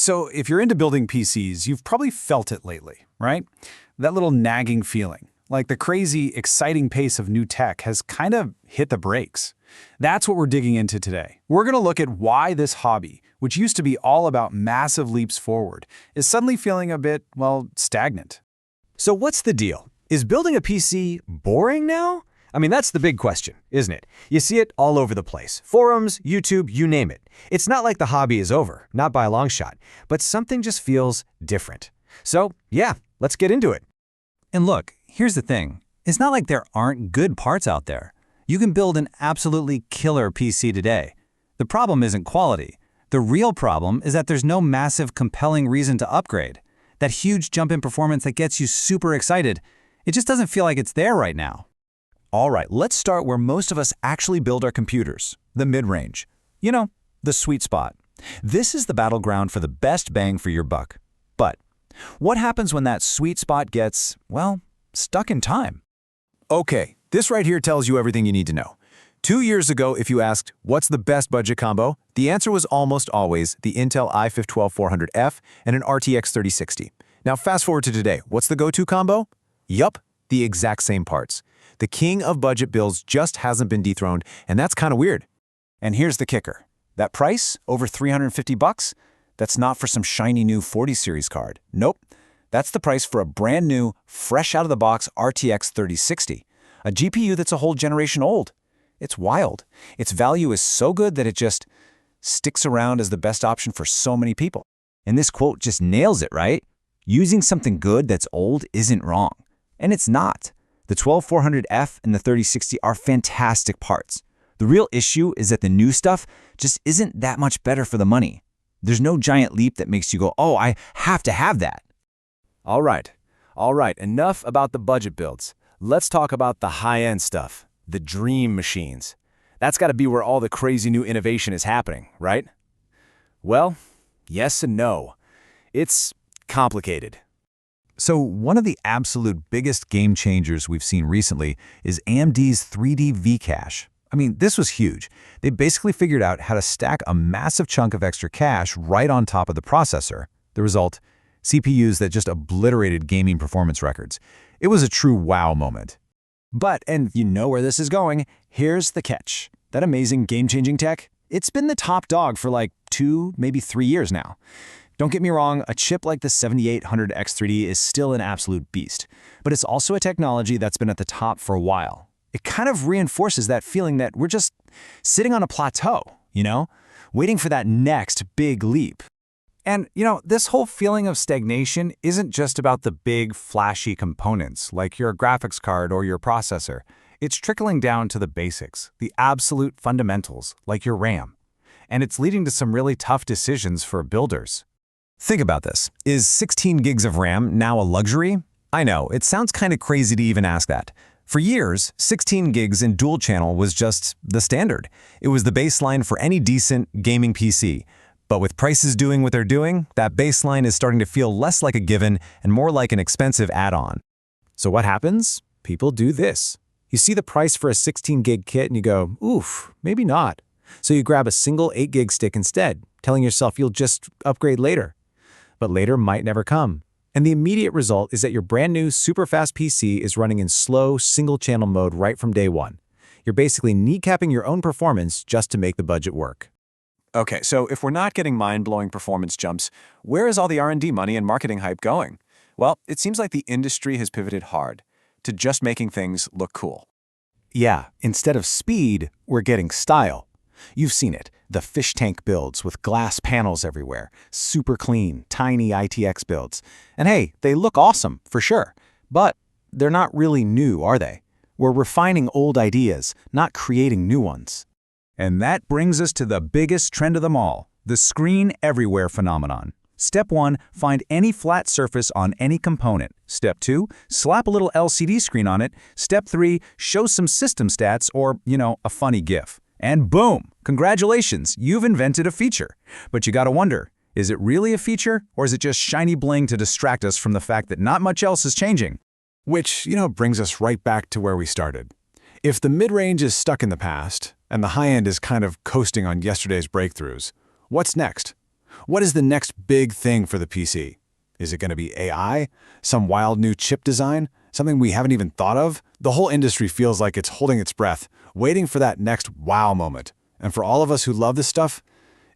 So if you're into building PCs, you've probably felt it lately, right? That little nagging feeling, like the crazy, exciting pace of new tech has kind of hit the brakes. That's what we're digging into today. We're going to look at why this hobby, which used to be all about massive leaps forward, is suddenly feeling a bit, well, stagnant. So what's the deal? Is building a PC boring now? I mean, that's the big question, isn't it? You see it all over the place. Forums, YouTube, you name it. It's not like the hobby is over, not by a long shot, but something just feels different. So, yeah, let's get into it. And look, here's the thing. It's not like there aren't good parts out there. You can build an absolutely killer PC today. The problem isn't quality. The real problem is that there's no massive, compelling reason to upgrade. That huge jump in performance that gets you super excited, it just doesn't feel like it's there right now. All right, let's start where most of us actually build our computers, the mid-range. You know, the sweet spot. This is the battleground for the best bang for your buck. But what happens when that sweet spot gets, well, stuck in time? Okay, this right here tells you everything you need to know. 2 years ago, if you asked, what's the best budget combo? The answer was almost always the Intel i5-12400F and an RTX 3060. Now fast forward to today, what's the go-to combo? Yup, the exact same parts. The king of budget builds just hasn't been dethroned, and that's kind of weird. And here's the kicker. That price, over $350, that's not for some shiny new 40 series card. Nope. That's the price for a brand new, fresh out of the box RTX 3060, a GPU that's a whole generation old. It's wild. Its value is so good that it just sticks around as the best option for so many people. And this quote just nails it, right? Using something good that's old isn't wrong. And it's not. The 12400F and the 3060 are fantastic parts. The real issue is that the new stuff just isn't that much better for the money. There's no giant leap that makes you go, oh, I have to have that. All right, enough about the budget builds. Let's talk about the high-end stuff, the dream machines. That's got to be where all the crazy new innovation is happening, right? Well, yes and no. It's complicated. So one of the absolute biggest game changers we've seen recently is AMD's 3D V-Cache. I mean, this was huge. They basically figured out how to stack a massive chunk of extra cache right on top of the processor. The result, CPUs that just obliterated gaming performance records. It was a true wow moment. But, and you know where this is going, here's the catch. That amazing game-changing tech, it's been the top dog for like 2, maybe 3 years now. Don't get me wrong, a chip like the 7800X3D is still an absolute beast, but it's also a technology that's been at the top for a while. It kind of reinforces that feeling that we're just sitting on a plateau, you know, waiting for that next big leap. And, you know, this whole feeling of stagnation isn't just about the big, flashy components like your graphics card or your processor. It's trickling down to the basics, the absolute fundamentals, like your RAM. And it's leading to some really tough decisions for builders. Think about this. Is 16 gigs of RAM now a luxury? I know, it sounds kind of crazy to even ask that. For years, 16 gigs in dual channel was just the standard. It was the baseline for any decent gaming PC. But with prices doing what they're doing, that baseline is starting to feel less like a given and more like an expensive add-on. So what happens? People do this. You see the price for a 16 gig kit and you go, oof, maybe not. So you grab a single 8 gig stick instead, telling yourself you'll just upgrade later. But later might never come. And the immediate result is that your brand new super fast PC is running in slow single channel mode right from day one. You're basically kneecapping your own performance just to make the budget work. Okay, so if we're not getting mind-blowing performance jumps, where is all the R&D money and marketing hype going? Well, it seems like the industry has pivoted hard to just making things look cool. Yeah, instead of speed, we're getting style. You've seen it, the fish tank builds with glass panels everywhere, super clean, tiny ITX builds. And hey, they look awesome, for sure. But they're not really new, are they? We're refining old ideas, not creating new ones. And that brings us to the biggest trend of them all, the screen everywhere phenomenon. Step 1, find any flat surface on any component. Step 2, slap a little LCD screen on it. Step 3, show some system stats or, a funny GIF. And boom, congratulations, you've invented a feature. But you gotta wonder, is it really a feature or is it just shiny bling to distract us from the fact that not much else is changing? Which, brings us right back to where we started. If the mid-range is stuck in the past and the high-end is kind of coasting on yesterday's breakthroughs, what's next? What is the next big thing for the PC? Is it going to be AI? Some wild new chip design? Something we haven't even thought of? The whole industry feels like it's holding its breath, waiting for that next wow moment. And for all of us who love this stuff,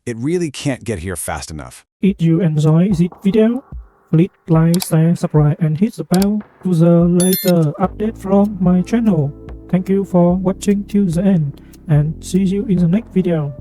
it really can't get here fast enough. If you enjoy this video, please like, share, subscribe and hit the bell to the later update from my channel. Thank you for watching till the end and see you in the next video.